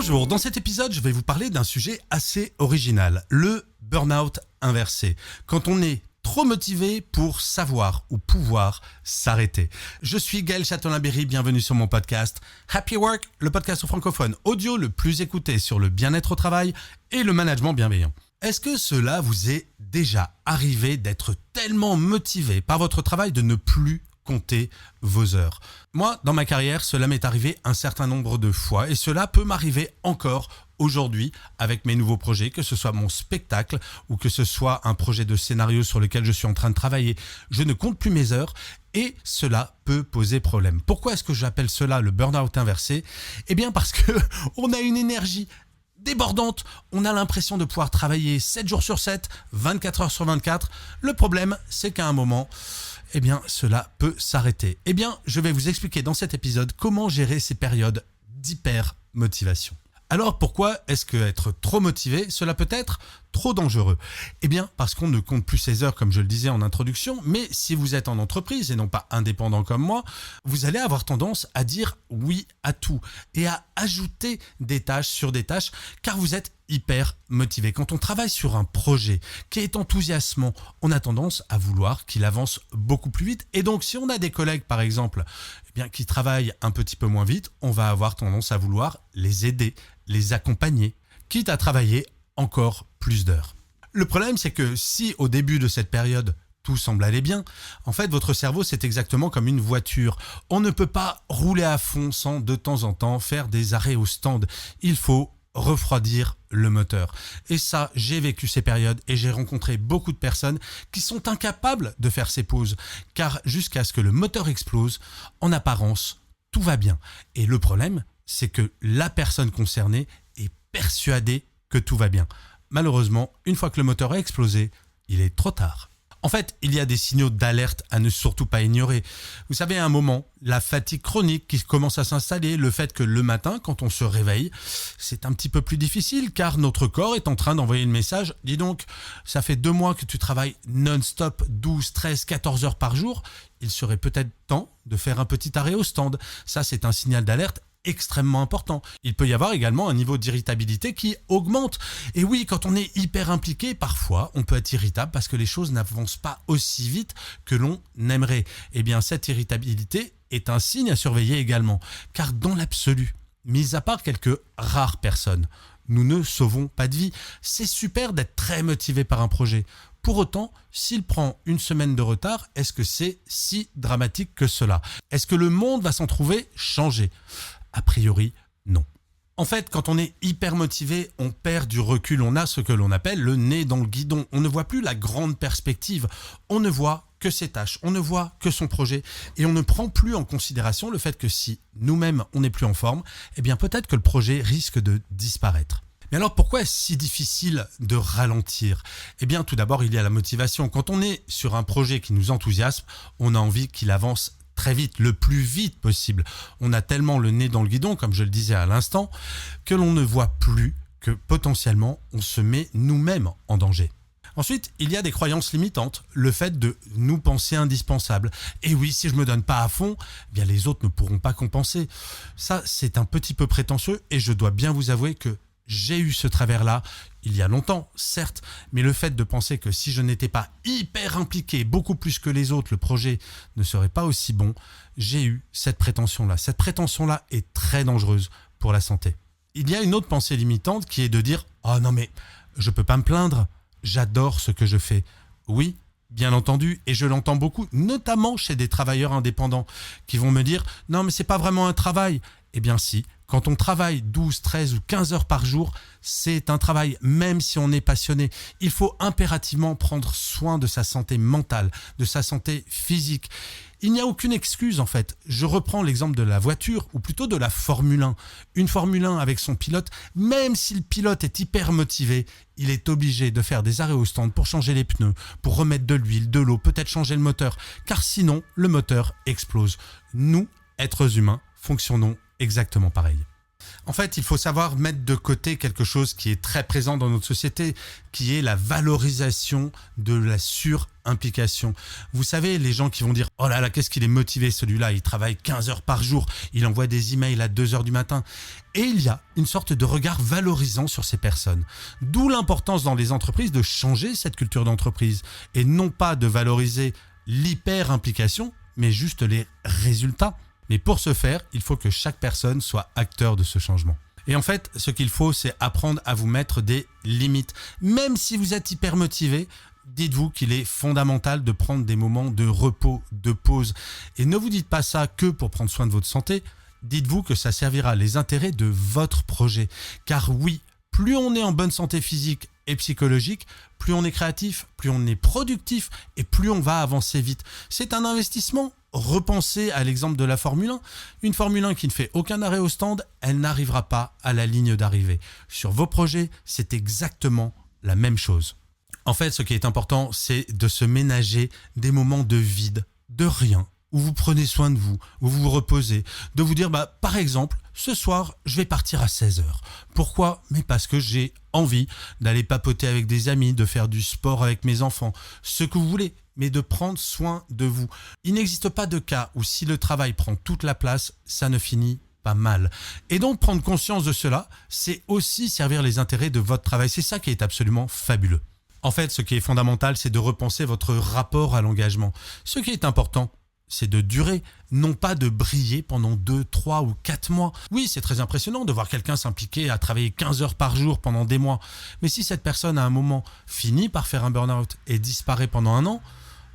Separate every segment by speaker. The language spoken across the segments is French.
Speaker 1: Bonjour, dans cet épisode, je vais vous parler d'un sujet assez original, le burn-out inversé. Quand on est trop motivé pour savoir ou pouvoir s'arrêter. Je suis Gaël Châtelain-Berry, bienvenue sur mon podcast Happy Work, le podcast francophone audio le plus écouté sur le bien-être au travail et le management bienveillant. Est-ce que cela vous est déjà arrivé d'être tellement motivé par votre travail de ne plus compter vos heures? Moi, dans ma carrière, cela m'est arrivé un certain nombre de fois et cela peut m'arriver encore aujourd'hui avec mes nouveaux projets, que ce soit mon spectacle ou que ce soit un projet de scénario sur lequel je suis en train de travailler. Je ne compte plus mes heures et cela peut poser problème. Pourquoi est-ce que j'appelle cela le burn-out inversé? Eh bien parce que on a une énergie débordante, on a l'impression de pouvoir travailler 7 jours sur 7, 24 heures sur 24. Le problème, c'est qu'à un moment, eh bien, cela peut s'arrêter. Eh bien, je vais vous expliquer dans cet épisode comment gérer ces périodes d'hyper-motivation. Alors, pourquoi est-ce qu'être trop motivé, cela peut être trop dangereux? Eh bien, parce qu'on ne compte plus ses heures, comme je le disais en introduction, mais si vous êtes en entreprise et non pas indépendant comme moi, vous allez avoir tendance à dire oui à tout et à ajouter des tâches sur des tâches, car vous êtes hyper motivé. Quand on travaille sur un projet qui est enthousiasmant, on a tendance à vouloir qu'il avance beaucoup plus vite. Et donc, si on a des collègues, par exemple, eh bien, qui travaillent un petit peu moins vite, on va avoir tendance à vouloir les aider, les accompagner, quitte à travailler encore plus d'heures. Le problème, c'est que si au début de cette période, tout semble aller bien, en fait, votre cerveau, c'est exactement comme une voiture. On ne peut pas rouler à fond sans de temps en temps faire des arrêts au stand. Il faut refroidir le moteur. Et ça, j'ai vécu ces périodes et j'ai rencontré beaucoup de personnes qui sont incapables de faire ces pauses, car jusqu'à ce que le moteur explose, en apparence, tout va bien. Et le problème, c'est que la personne concernée est persuadée que tout va bien. Malheureusement, une fois que le moteur a explosé, il est trop tard. En fait, il y a des signaux d'alerte à ne surtout pas ignorer. Vous savez, à un moment, la fatigue chronique qui commence à s'installer, le fait que le matin, quand on se réveille, c'est un petit peu plus difficile car notre corps est en train d'envoyer le message. Dis donc, ça fait 2 mois que tu travailles non-stop 12, 13, 14 heures par jour. Il serait peut-être temps de faire un petit arrêt au stand. Ça, c'est un signal d'alerte extrêmement important. Il peut y avoir également un niveau d'irritabilité qui augmente. Et oui, quand on est hyper impliqué, parfois, on peut être irritable parce que les choses n'avancent pas aussi vite que l'on aimerait. Eh bien, cette irritabilité est un signe à surveiller également. Car dans l'absolu, mis à part quelques rares personnes, nous ne sauvons pas de vie. C'est super d'être très motivé par un projet. Pour autant, s'il prend une semaine de retard, est-ce que c'est si dramatique que cela? Est-ce que le monde va s'en trouver changé? A priori, non. En fait, quand on est hyper motivé, on perd du recul. On a ce que l'on appelle le nez dans le guidon. On ne voit plus la grande perspective. On ne voit que ses tâches. On ne voit que son projet. Et on ne prend plus en considération le fait que si nous-mêmes, on n'est plus en forme, eh bien peut-être que le projet risque de disparaître. Mais alors pourquoi est-ce si difficile de ralentir? Eh bien tout d'abord, il y a la motivation. Quand on est sur un projet qui nous enthousiasme, on a envie qu'il avance très vite, le plus vite possible. On a tellement le nez dans le guidon, comme je le disais à l'instant, que l'on ne voit plus que potentiellement on se met nous-mêmes en danger. Ensuite, il y a des croyances limitantes, le fait de nous penser indispensables. Et oui, si je me donne pas à fond, eh bien les autres ne pourront pas compenser. Ça, c'est un petit peu prétentieux et je dois bien vous avouer que j'ai eu ce travers-là il y a longtemps, certes, mais le fait de penser que si je n'étais pas hyper impliqué, beaucoup plus que les autres, le projet ne serait pas aussi bon, j'ai eu cette prétention-là. Cette prétention-là est très dangereuse pour la santé. Il y a une autre pensée limitante qui est de dire « Oh non mais, je peux pas me plaindre, j'adore ce que je fais. » Oui, bien entendu, et je l'entends beaucoup, notamment chez des travailleurs indépendants qui vont me dire « Non mais c'est pas vraiment un travail. » Eh bien si, quand on travaille 12, 13 ou 15 heures par jour, c'est un travail, même si on est passionné. Il faut impérativement prendre soin de sa santé mentale, de sa santé physique. Il n'y a aucune excuse en fait. Je reprends l'exemple de la voiture, ou plutôt de la Formule 1. Une Formule 1 avec son pilote, même si le pilote est hyper motivé, il est obligé de faire des arrêts au stand pour changer les pneus, pour remettre de l'huile, de l'eau, peut-être changer le moteur, car sinon le moteur explose. Nous, êtres humains, fonctionnons exactement pareil. En fait, il faut savoir mettre de côté quelque chose qui est très présent dans notre société, qui est la valorisation de la surimplication. Vous savez, les gens qui vont dire « Oh là là, qu'est-ce qu'il est motivé celui-là, il travaille 15 heures par jour, il envoie des emails à 2 heures du matin. » Et il y a une sorte de regard valorisant sur ces personnes. D'où l'importance dans les entreprises de changer cette culture d'entreprise et non pas de valoriser l'hyper-implication, mais juste les résultats. Mais pour ce faire, il faut que chaque personne soit acteur de ce changement. Et en fait, ce qu'il faut, c'est apprendre à vous mettre des limites. Même si vous êtes hyper motivé, dites-vous qu'il est fondamental de prendre des moments de repos, de pause. Et ne vous dites pas ça que pour prendre soin de votre santé. Dites-vous que ça servira les intérêts de votre projet. Car oui, plus on est en bonne santé physique et psychologique, plus on est créatif, plus on est productif et plus on va avancer vite. C'est un investissement. Repensez à l'exemple de la Formule 1. Une Formule 1 qui ne fait aucun arrêt au stand, elle n'arrivera pas à la ligne d'arrivée. Sur vos projets, c'est exactement la même chose. En fait, ce qui est important, c'est de se ménager des moments de vide, de rien, où vous prenez soin de vous, où vous vous reposez, de vous dire, par exemple, ce soir, je vais partir à 16h. Pourquoi ? Mais parce que j'ai envie d'aller papoter avec des amis, de faire du sport avec mes enfants, ce que vous voulez, mais de prendre soin de vous. Il n'existe pas de cas où si le travail prend toute la place, ça ne finit pas mal. Et donc, prendre conscience de cela, c'est aussi servir les intérêts de votre travail. C'est ça qui est absolument fabuleux. En fait, ce qui est fondamental, c'est de repenser votre rapport à l'engagement. Ce qui est important, c'est de durer, non pas de briller pendant 2, 3 ou 4 mois. Oui, c'est très impressionnant de voir quelqu'un s'impliquer à travailler 15 heures par jour pendant des mois. Mais si cette personne, à un moment, finit par faire un burn-out et disparaît pendant 1 an,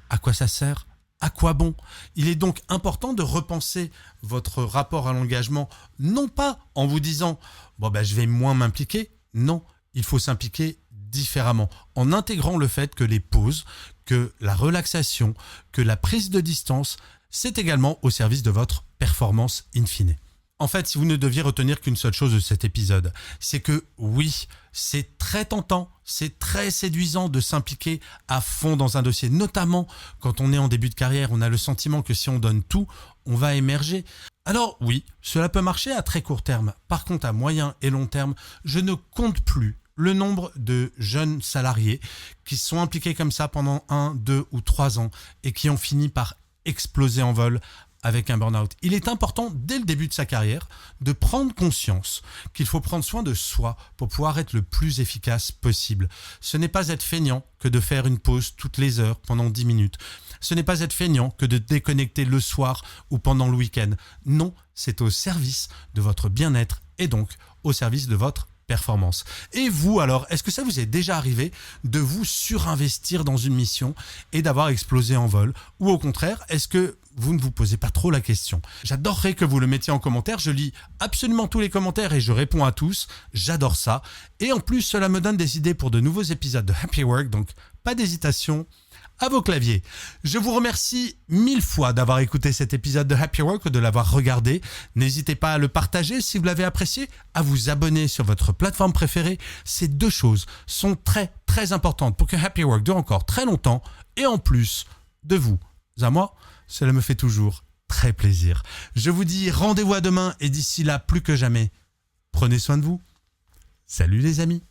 Speaker 1: à quoi ça sert ? À quoi bon ? Il est donc important de repenser votre rapport à l'engagement, non pas en vous disant « je vais moins m'impliquer ». Non, il faut s'impliquer différemment, en intégrant le fait que les pauses, que la relaxation, que la prise de distance, c'est également au service de votre performance in fine. En fait, si vous ne deviez retenir qu'une seule chose de cet épisode, c'est que oui, c'est très tentant, c'est très séduisant de s'impliquer à fond dans un dossier, notamment quand on est en début de carrière, on a le sentiment que si on donne tout, on va émerger. Alors oui, cela peut marcher à très court terme. Par contre, à moyen et long terme, je ne compte plus le nombre de jeunes salariés qui sont impliqués comme ça pendant 1, 2 ou 3 ans et qui ont fini par exploser en vol avec un burn-out. Il est important, dès le début de sa carrière, de prendre conscience qu'il faut prendre soin de soi pour pouvoir être le plus efficace possible. Ce n'est pas être feignant que de faire une pause toutes les heures pendant 10 minutes. Ce n'est pas être feignant que de déconnecter le soir ou pendant le week-end. Non, c'est au service de votre bien-être et donc au service de votre performance. Et vous alors, est-ce que ça vous est déjà arrivé de vous surinvestir dans une mission et d'avoir explosé en vol ? Ou au contraire, est-ce que vous ne vous posez pas trop la question ? J'adorerais que vous le mettiez en commentaire. Je lis absolument tous les commentaires et je réponds à tous. J'adore ça. Et en plus, cela me donne des idées pour de nouveaux épisodes de Happy Work. Donc, pas d'hésitation. À vos claviers. Je vous remercie 1000 fois d'avoir écouté cet épisode de Happy Work ou de l'avoir regardé. N'hésitez pas à le partager si vous l'avez apprécié, à vous abonner sur votre plateforme préférée. Ces 2 choses sont très très importantes pour que Happy Work dure encore très longtemps et en plus de vous à moi, cela me fait toujours très plaisir. Je vous dis rendez-vous à demain et d'ici là, plus que jamais, prenez soin de vous. Salut les amis.